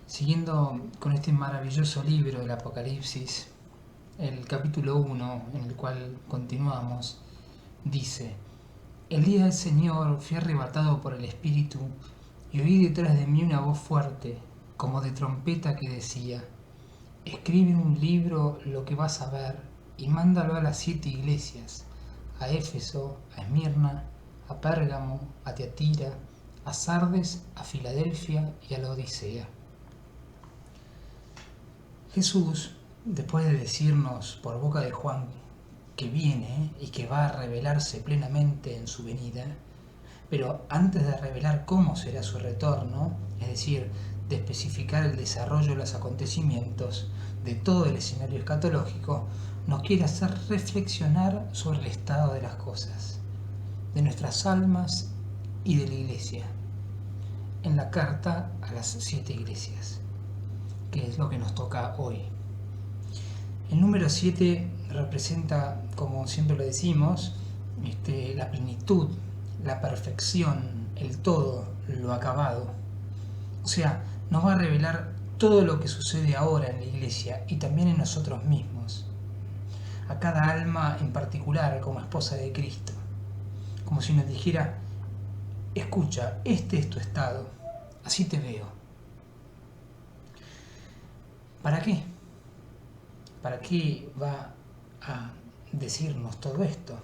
Siguiendo con este maravilloso libro del Apocalipsis, el capítulo 1, en el cual continuamos, dice: El día del Señor fui arrebatado por el Espíritu y oí detrás de mí una voz fuerte, como de trompeta, que decía: Escribe en un libro lo que vas a ver y mándalo a las 7 iglesias, a Éfeso, a Esmirna, a Pérgamo, a Tiatira, a Sardes, a Filadelfia y a la Odisea. Jesús, después de decirnos por boca de Juan que viene y que va a revelarse plenamente en su venida, pero antes de revelar cómo será su retorno, es decir, de especificar el desarrollo de los acontecimientos de todo el escenario escatológico, nos quiere hacer reflexionar sobre el estado de las cosas, de nuestras almas y de la Iglesia, en la carta a las 7 iglesias, que es lo que nos toca hoy. El número 7 representa, como siempre lo decimos, la plenitud, la perfección, el todo, lo acabado. O sea, nos va a revelar todo lo que sucede ahora en la Iglesia y también en nosotros mismos, a cada alma en particular como esposa de Cristo, como si nos dijera: escucha, este es tu estado, así te veo. ¿Para qué? ¿Para qué va a decirnos todo esto?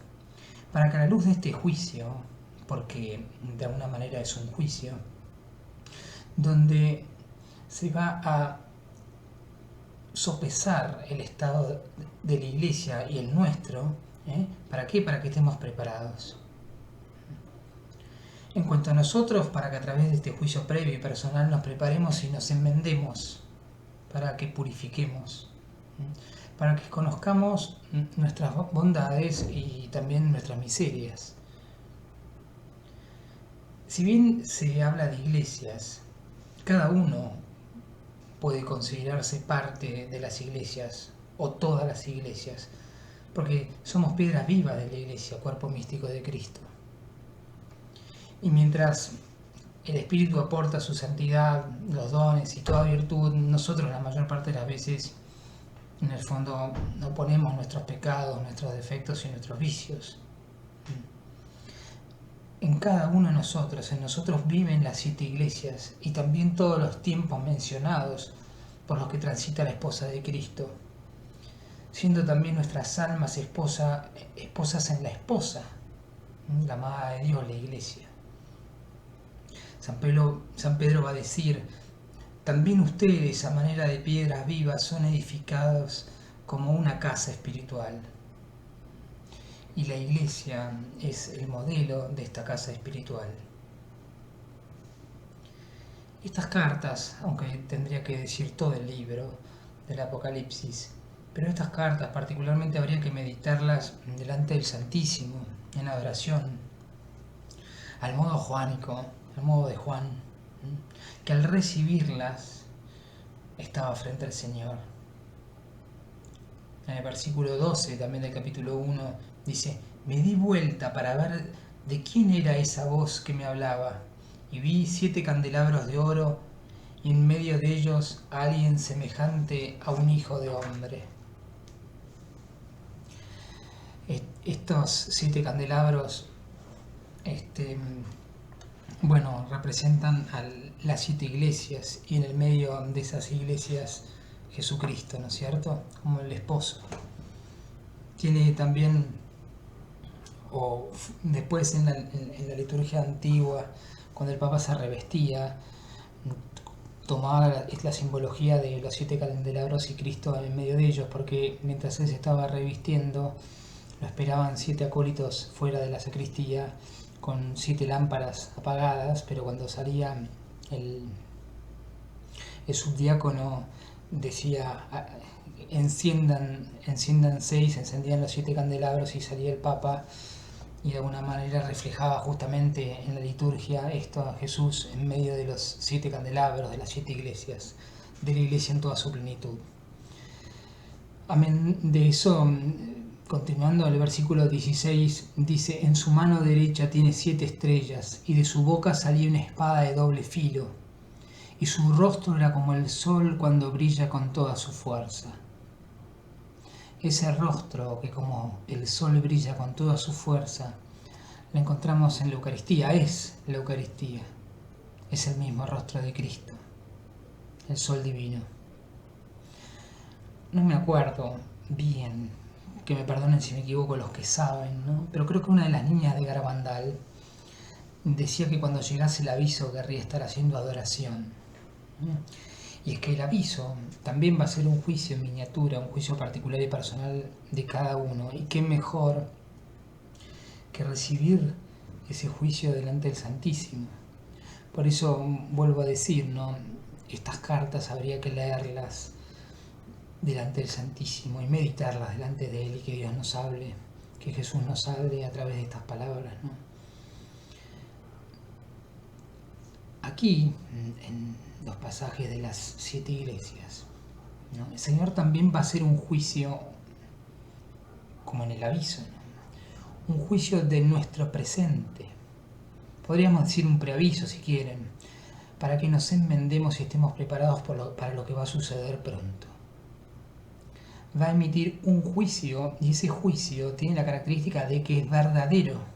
Para que a la luz de este juicio, porque de alguna manera es un juicio, donde se va a sopesar el estado de la Iglesia y el nuestro, ¿para qué? Para que estemos preparados. En cuanto a nosotros, para que a través de este juicio previo y personal nos preparemos y nos enmendemos, para que purifiquemos, para que conozcamos nuestras bondades y también nuestras miserias. Si bien se habla de iglesias, cada uno puede considerarse parte de las iglesias o todas las iglesias, porque somos piedras vivas de la iglesia, cuerpo místico de Cristo. Y mientras el Espíritu aporta su santidad, los dones y toda virtud, nosotros la mayor parte de las veces, en el fondo, no ponemos nuestros pecados, nuestros defectos y nuestros vicios. En cada uno de nosotros, en nosotros viven las 7 iglesias y también todos los tiempos mencionados por los que transita la esposa de Cristo, siendo también nuestras almas esposas en la esposa, la amada de Dios, la iglesia. San Pedro va a decir: también ustedes, a manera de piedras vivas, son edificados como una casa espiritual. Y la iglesia es el modelo de esta casa espiritual. Estas cartas, aunque tendría que decir todo el libro del Apocalipsis, pero estas cartas particularmente habría que meditarlas delante del Santísimo, en adoración, al modo juánico, al modo de Juan, que al recibirlas estaba frente al Señor. En el versículo 12 también del capítulo 1 dice: me di vuelta para ver de quién era esa voz que me hablaba, y vi 7 candelabros de oro, y en medio de ellos a alguien semejante a un hijo de hombre. Estos 7 candelabros representan a las 7 iglesias, y en el medio de esas iglesias Jesucristo, ¿no es cierto? Como el esposo. Tiene también, o después en la liturgia antigua, cuando el Papa se revestía, tomaba la simbología de los 7 candelabros y Cristo en medio de ellos, porque mientras él se estaba revistiendo, lo esperaban 7 acólitos fuera de la sacristía con 7 lámparas apagadas, pero cuando salía el subdiácono decía: enciendan 6, encendían los 7 candelabros y salía el Papa, y de alguna manera reflejaba justamente en la liturgia esto a Jesús en medio de los 7 candelabros de las 7 iglesias, de la iglesia en toda su plenitud. Amén de eso. Continuando el versículo 16, dice: en su mano derecha tiene 7 estrellas, y de su boca salía una espada de doble filo, y su rostro era como el sol cuando brilla con toda su fuerza. Ese rostro que como el sol brilla con toda su fuerza, lo encontramos en la Eucaristía, es la Eucaristía. Es el mismo rostro de Cristo, el sol divino. No me acuerdo bien, que me perdonen si me equivoco los que saben, ¿no? Pero creo que una de las niñas de Garabandal decía que cuando llegase el aviso querría estar haciendo adoración. Y es que el aviso también va a ser un juicio en miniatura, un juicio particular y personal de cada uno. Y qué mejor que recibir ese juicio delante del Santísimo. Por eso vuelvo a decir, ¿no? Estas cartas habría que leerlas delante del Santísimo y meditarlas delante de Él y que Dios nos hable, que Jesús nos hable a través de estas palabras, ¿no? Aquí, en los pasajes de las 7 iglesias, ¿no? El Señor también va a hacer un juicio, como en el aviso, ¿no? Un juicio de nuestro presente. Podríamos decir un preaviso, si quieren, para que nos enmendemos y estemos preparados para lo que va a suceder pronto. Va a emitir un juicio y ese juicio tiene la característica de que es verdadero.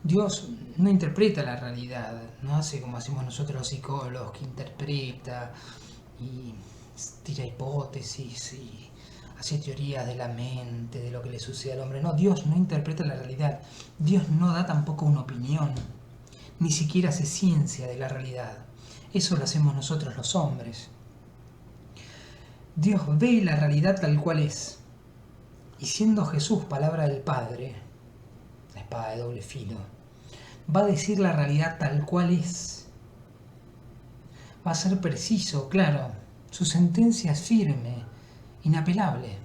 Dios no interpreta la realidad, no hace como hacemos nosotros los psicólogos, que interpreta y tira hipótesis y hace teorías de la mente, de lo que le sucede al hombre. No, Dios no interpreta la realidad. Dios no da tampoco una opinión, ni siquiera hace ciencia de la realidad. Eso lo hacemos nosotros los hombres. Dios ve la realidad tal cual es. Y siendo Jesús palabra del Padre, la espada de doble filo, va a decir la realidad tal cual es. Va a ser preciso, claro. Su sentencia es firme, inapelable.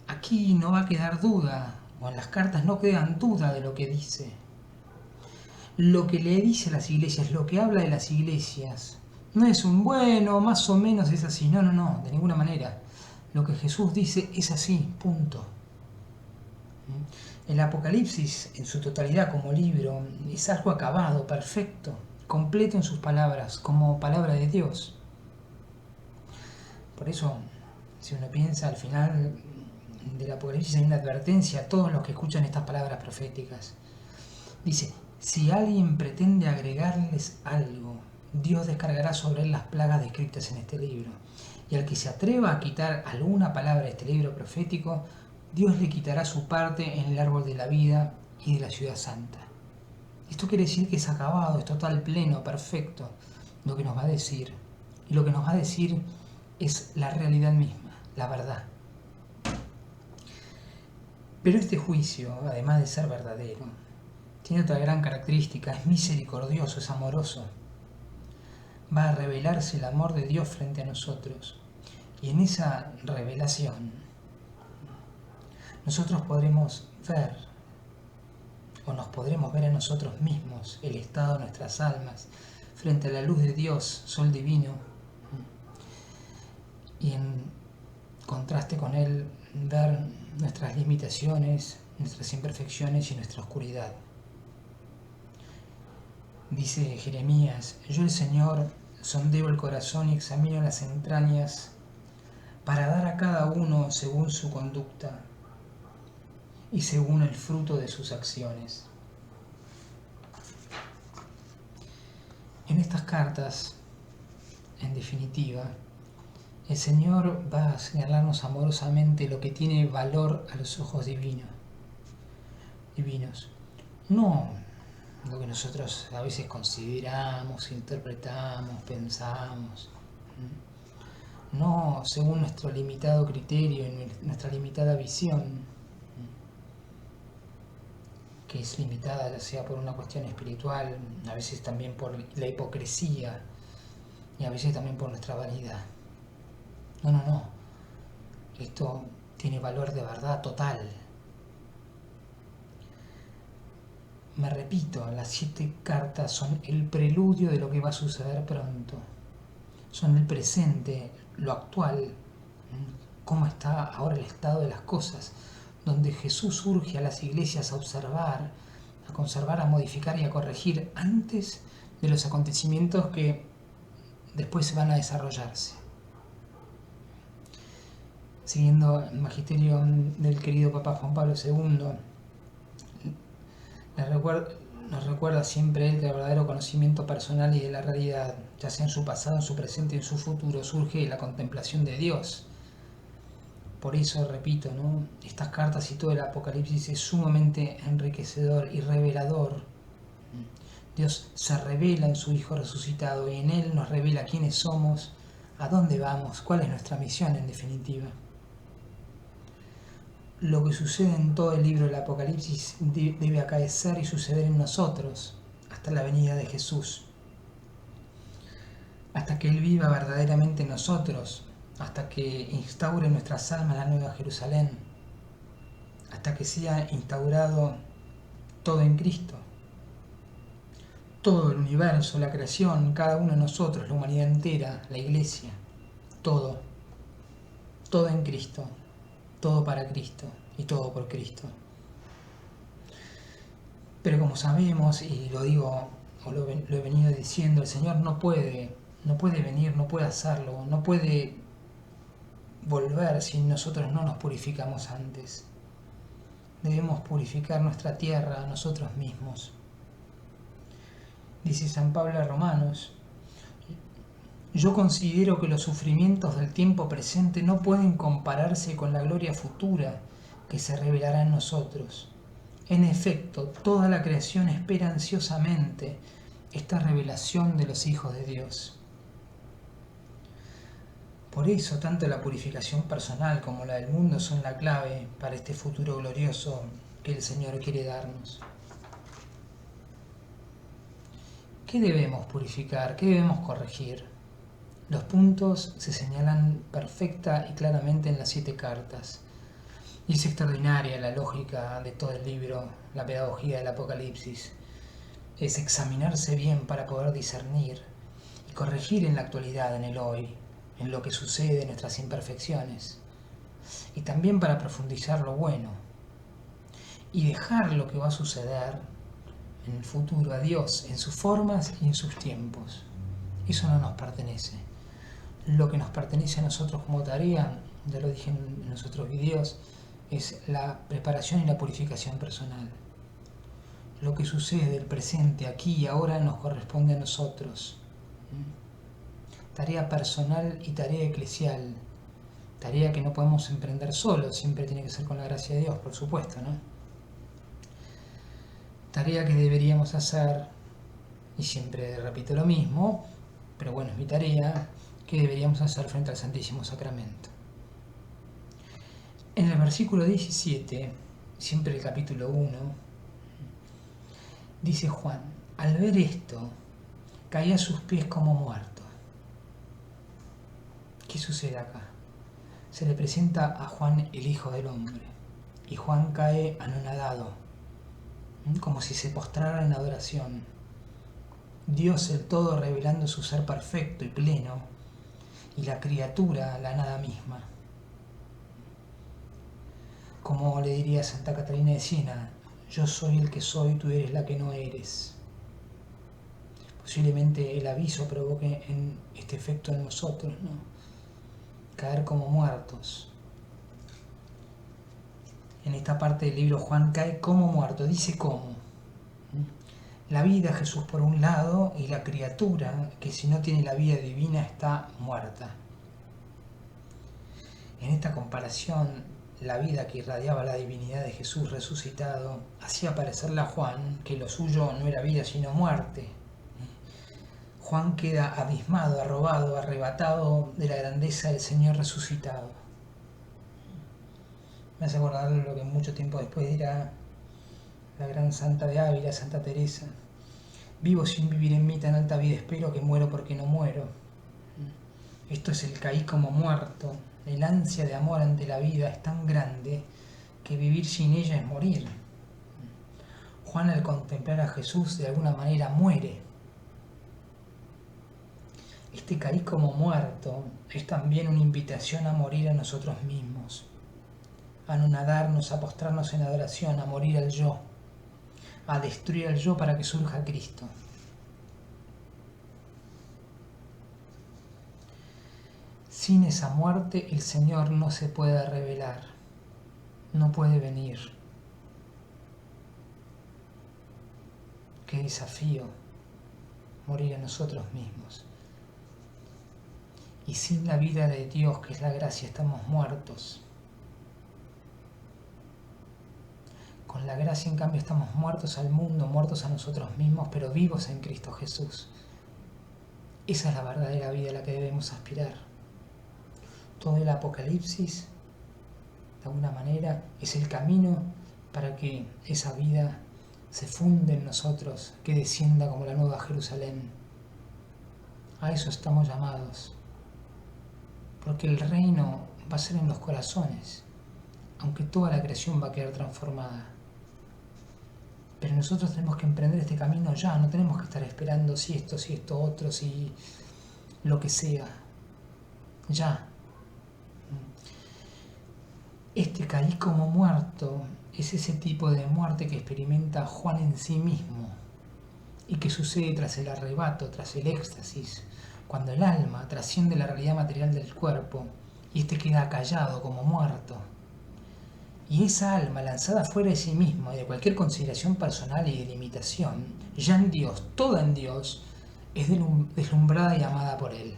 Aquí no va a quedar duda, o en las cartas no quedan duda de lo que dice. Lo que le dice a las iglesias, lo que habla de las iglesias, no es un bueno, más o menos es así. No, no, no, de ninguna manera. Lo que Jesús dice es así, punto. El Apocalipsis en su totalidad como libro es algo acabado, perfecto, completo en sus palabras, como palabra de Dios. Por eso, si uno piensa al final del Apocalipsis hay una advertencia a todos los que escuchan estas palabras proféticas. Dice, si alguien pretende agregarles algo, Dios descargará sobre él las plagas descritas en este libro. Y al que se atreva a quitar alguna palabra de este libro profético, Dios le quitará su parte en el árbol de la vida y de la ciudad santa. Esto quiere decir que es acabado, es total, pleno, perfecto, lo que nos va a decir. Y lo que nos va a decir es la realidad misma, la verdad. Pero este juicio, además de ser verdadero, tiene otra gran característica, es misericordioso, es amoroso. Va a revelarse el amor de Dios frente a nosotros. Y en esa revelación nosotros podremos ver, o nos podremos ver a nosotros mismos, el estado de nuestras almas, frente a la luz de Dios, sol divino, y en contraste con Él, ver nuestras limitaciones, nuestras imperfecciones y nuestra oscuridad. Dice Jeremías, yo el Señor sondeo el corazón y examino las entrañas para dar a cada uno según su conducta y según el fruto de sus acciones. En estas cartas, en definitiva, el Señor va a señalarnos amorosamente lo que tiene valor a los ojos divinos. No lo que nosotros a veces consideramos, interpretamos, pensamos. No según nuestro limitado criterio y nuestra limitada visión, que es limitada ya sea por una cuestión espiritual, a veces también por la hipocresía y a veces también por nuestra vanidad. No, no, no. Esto tiene valor de verdad total. Me repito, las 7 cartas son el preludio de lo que va a suceder pronto. Son el presente, lo actual, cómo está ahora el estado de las cosas, donde Jesús urge a las iglesias a observar, a conservar, a modificar y a corregir antes de los acontecimientos que después van a desarrollarse. Siguiendo el magisterio del querido Papa Juan Pablo II, nos recuerda siempre él que el verdadero conocimiento personal y de la realidad, ya sea en su pasado, en su presente y en su futuro, surge de la contemplación de Dios. Por eso, repito, ¿no? Estas cartas y todo el Apocalipsis es sumamente enriquecedor y revelador. Dios se revela en su Hijo resucitado y en Él nos revela quiénes somos, a dónde vamos, cuál es nuestra misión en definitiva. Lo que sucede en todo el libro del Apocalipsis debe acaecer y suceder en nosotros hasta la venida de Jesús. Hasta que Él viva verdaderamente en nosotros, hasta que instaure en nuestras almas la nueva Jerusalén, hasta que sea instaurado todo en Cristo. Todo el universo, la creación, cada uno de nosotros, la humanidad entera, la iglesia, todo en Cristo, todo para Cristo y todo por Cristo. Pero como sabemos, y lo digo, o lo he venido diciendo, el Señor no puede venir, no puede hacerlo, no puede volver si nosotros no nos purificamos antes. Debemos purificar nuestra tierra, nosotros mismos. Dice San Pablo a Romanos: yo considero que los sufrimientos del tiempo presente no pueden compararse con la gloria futura que se revelará en nosotros. En efecto, toda la creación espera ansiosamente esta revelación de los hijos de Dios. Por eso, tanto la purificación personal como la del mundo son la clave para este futuro glorioso que el Señor quiere darnos. ¿Qué debemos purificar? ¿Qué debemos corregir? Los puntos se señalan perfecta y claramente en las 7 cartas. Y es extraordinaria la lógica de todo el libro, la pedagogía del Apocalipsis. Es examinarse bien para poder discernir y corregir en la actualidad, en el hoy, en lo que sucede, en nuestras imperfecciones. Y también para profundizar lo bueno. Y dejar lo que va a suceder en el futuro a Dios, en sus formas y en sus tiempos. Eso no nos pertenece. Lo que nos pertenece a nosotros como tarea, ya lo dije en los otros videos, es la preparación y la purificación personal. Lo que sucede, el presente, aquí y ahora, nos corresponde a nosotros. Tarea personal y tarea eclesial. Tarea que no podemos emprender solos, siempre tiene que ser con la gracia de Dios, por supuesto, ¿no? Tarea que deberíamos hacer, y siempre repito lo mismo, pero bueno, es mi tarea, que deberíamos hacer frente al Santísimo Sacramento. En el versículo 17, siempre el capítulo 1, dice Juan: al ver esto, caí a sus pies como muerto. ¿Qué sucede acá? Se le presenta a Juan el Hijo del Hombre, y Juan cae anonadado, como si se postrara en adoración. Dios el todo revelando su ser perfecto y pleno, y la criatura la nada misma. Como le diría Santa Catalina de Siena: yo soy el que soy, tú eres la que no eres. Posiblemente el aviso provoque este efecto en nosotros, ¿no? Caer como muertos. En esta parte del libro Juan cae como muerto, dice cómo. La vida, Jesús por un lado, y la criatura, que si no tiene la vida divina está muerta. En esta comparación, la vida que irradiaba la divinidad de Jesús resucitado hacía parecerle a Juan que lo suyo no era vida sino muerte. Juan queda abismado, arrobado, arrebatado de la grandeza del Señor resucitado. Me hace acordar lo que mucho tiempo después dirá la gran santa de Ávila, Santa Teresa: vivo sin vivir en mí tan alta vida, espero que muero porque no muero. Esto es el caí como muerto. El ansia de amor ante la vida es tan grande que vivir sin ella es morir. Juan, al contemplar a Jesús, de alguna manera muere. Este caí como muerto es también una invitación a morir a nosotros mismos, a anonadarnos, a postrarnos en adoración, a morir al yo, a destruir al yo para que surja Cristo. Sin esa muerte el Señor no se puede revelar, no puede venir. Qué desafío morir a nosotros mismos. Y sin la vida de Dios, que es la gracia, estamos muertos. Con la gracia, en cambio, estamos muertos al mundo, muertos a nosotros mismos, pero vivos en Cristo Jesús. Esa es la verdadera vida a la que debemos aspirar. Todo el Apocalipsis, de alguna manera, es el camino para que esa vida se funde en nosotros, que descienda como la nueva Jerusalén. A eso estamos llamados, porque el reino va a ser en los corazones, aunque toda la creación va a quedar transformada. Pero nosotros tenemos que emprender este camino ya, no tenemos que estar esperando si esto otro, si lo que sea. Ya. Este caí como muerto es ese tipo de muerte que experimenta Juan en sí mismo y que sucede tras el arrebato, tras el éxtasis, cuando el alma trasciende la realidad material del cuerpo y este queda callado como muerto. Y esa alma lanzada fuera de sí mismo y de cualquier consideración personal y de limitación, ya en Dios, toda en Dios, es deslumbrada y amada por Él.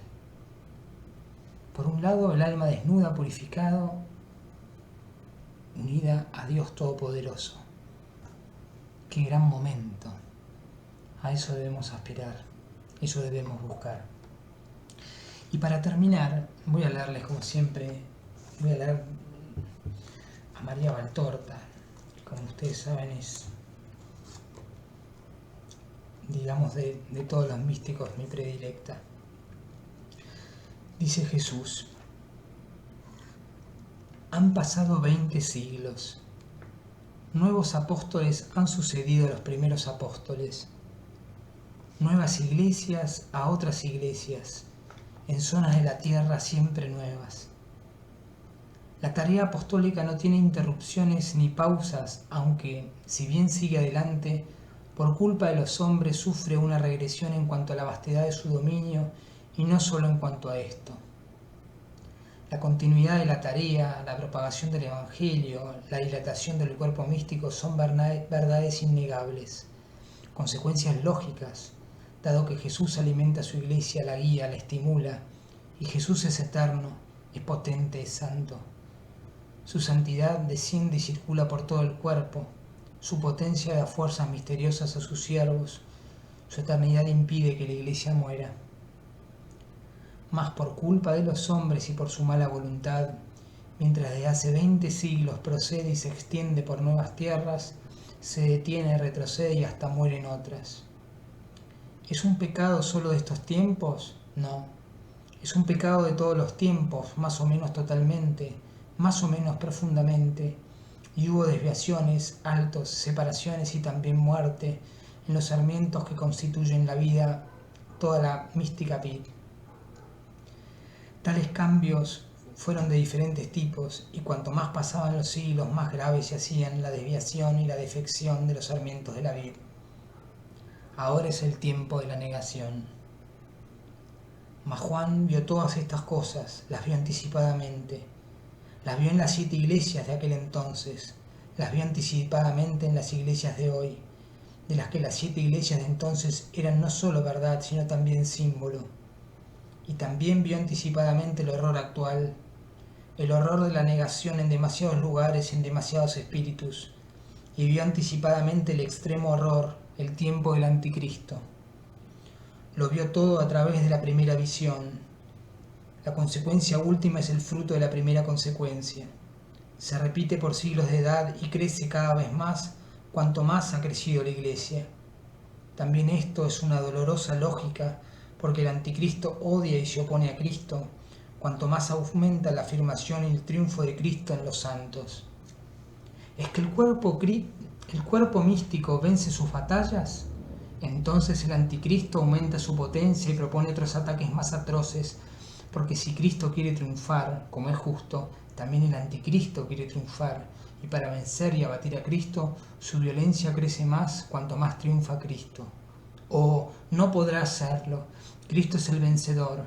Por un lado, el alma desnuda, purificado, unida a Dios Todopoderoso. Qué gran momento. A eso debemos aspirar, eso debemos buscar. Y para terminar, voy a leerles como siempre, voy a leer a María Valtorta, que como ustedes saben es, digamos, de todos los místicos mi predilecta. Dice Jesús: han pasado 20 siglos. Nuevos apóstoles han sucedido a los primeros apóstoles. Nuevas iglesias a otras iglesias, en zonas de la tierra siempre nuevas. La tarea apostólica no tiene interrupciones ni pausas, aunque, si bien sigue adelante, por culpa de los hombres sufre una regresión en cuanto a la vastedad de su dominio y no solo en cuanto a esto. La continuidad de la tarea, la propagación del Evangelio, la dilatación del cuerpo místico son verdades innegables, consecuencias lógicas, dado que Jesús alimenta a su iglesia, la guía, la estimula, y Jesús es eterno, es potente, es santo. Su santidad desciende y circula por todo el cuerpo, su potencia da fuerzas misteriosas a sus siervos, su eternidad impide que la iglesia muera. Mas por culpa de los hombres y por su mala voluntad, mientras desde hace 20 siglos procede y se extiende por nuevas tierras, se detiene, retrocede y hasta muere en otras. ¿Es un pecado solo de estos tiempos? No. Es un pecado de todos los tiempos, más o menos totalmente, más o menos profundamente, y hubo desviaciones, altos, separaciones y también muerte en los sarmientos que constituyen la vida, toda la mística vid. Tales cambios fueron de diferentes tipos, y cuanto más pasaban los siglos, más graves se hacían la desviación y la defección de los sarmientos de la vid. Ahora es el tiempo de la negación. Mas Juan vio todas estas cosas, las vio anticipadamente. Las vio en las 7 iglesias de aquel entonces, las vio anticipadamente en las iglesias de hoy, de las que las 7 iglesias de entonces eran no solo verdad, sino también símbolo. Y también vio anticipadamente el horror actual, el horror de la negación en demasiados lugares, en demasiados espíritus, y vio anticipadamente el extremo horror, el tiempo del anticristo. Lo vio todo a través de la primera visión. La consecuencia última es el fruto de la primera consecuencia. Se repite por siglos de edad y crece cada vez más cuanto más ha crecido la Iglesia. También esto es una dolorosa lógica, porque el anticristo odia y se opone a Cristo, cuanto más aumenta la afirmación y el triunfo de Cristo en los santos. ¿Es que el cuerpo místico vence sus batallas? Entonces el anticristo aumenta su potencia y propone otros ataques más atroces, porque si Cristo quiere triunfar, como es justo, también el anticristo quiere triunfar, y para vencer y abatir a Cristo, su violencia crece más cuanto más triunfa Cristo. Oh, no podrá hacerlo. Cristo es el vencedor.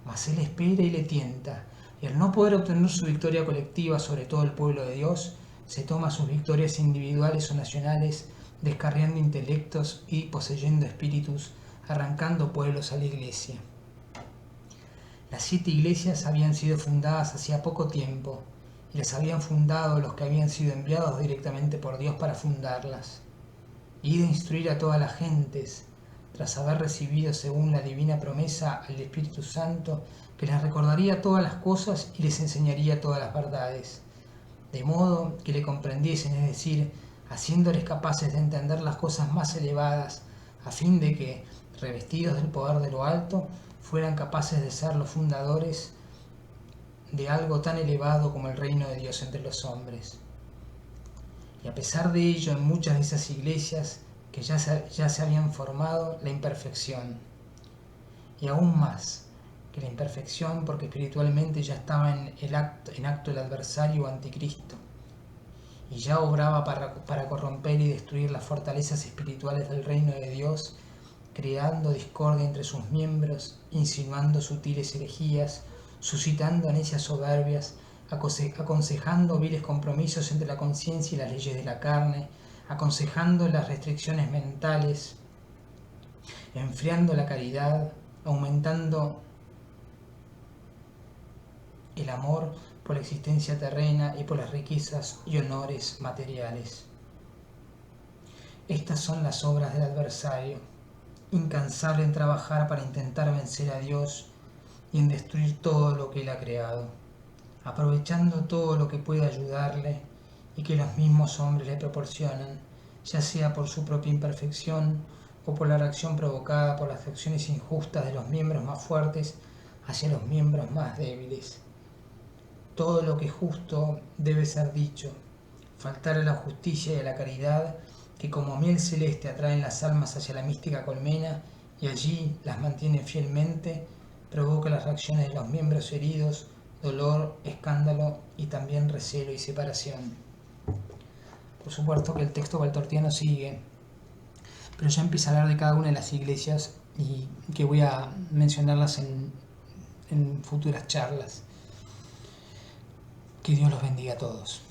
mas él espera y le tienta, y al no poder obtener su victoria colectiva sobre todo el pueblo de Dios, se toma sus victorias individuales o nacionales, descarriando intelectos y poseyendo espíritus, arrancando pueblos a la iglesia. Las 7 iglesias habían sido fundadas hacía poco tiempo, y las habían fundado los que habían sido enviados directamente por Dios para fundarlas. Id a instruir a todas las gentes, tras haber recibido según la divina promesa al Espíritu Santo, que les recordaría todas las cosas y les enseñaría todas las verdades, de modo que le comprendiesen, es decir, haciéndoles capaces de entender las cosas más elevadas, a fin de que, revestidos del poder de lo alto, fueran capaces de ser los fundadores de algo tan elevado como el reino de Dios entre los hombres. Y a pesar de ello, en muchas de esas iglesias que ya se habían formado, la imperfección. Y aún más que la imperfección, porque espiritualmente ya estaba en acto el adversario o anticristo, y ya obraba para corromper y destruir las fortalezas espirituales del reino de Dios, creando discordia entre sus miembros, insinuando sutiles herejías, suscitando necias soberbias, aconsejando viles compromisos entre la conciencia y las leyes de la carne, aconsejando las restricciones mentales, enfriando la caridad, aumentando el amor por la existencia terrena y por las riquezas y honores materiales. Estas son las obras del adversario, incansable en trabajar para intentar vencer a Dios y en destruir todo lo que Él ha creado, aprovechando todo lo que puede ayudarle y que los mismos hombres le proporcionan, ya sea por su propia imperfección o por la reacción provocada por las acciones injustas de los miembros más fuertes hacia los miembros más débiles. Todo lo que es justo debe ser dicho, faltar a la justicia y a la caridad, que como miel celeste atraen las almas hacia la mística colmena y allí las mantiene fielmente, provoca las reacciones de los miembros heridos, dolor, escándalo y también recelo y separación. Por supuesto que el texto valtortiano sigue, pero ya empieza a hablar de cada una de las iglesias y que voy a mencionarlas en futuras charlas. Que Dios los bendiga a todos.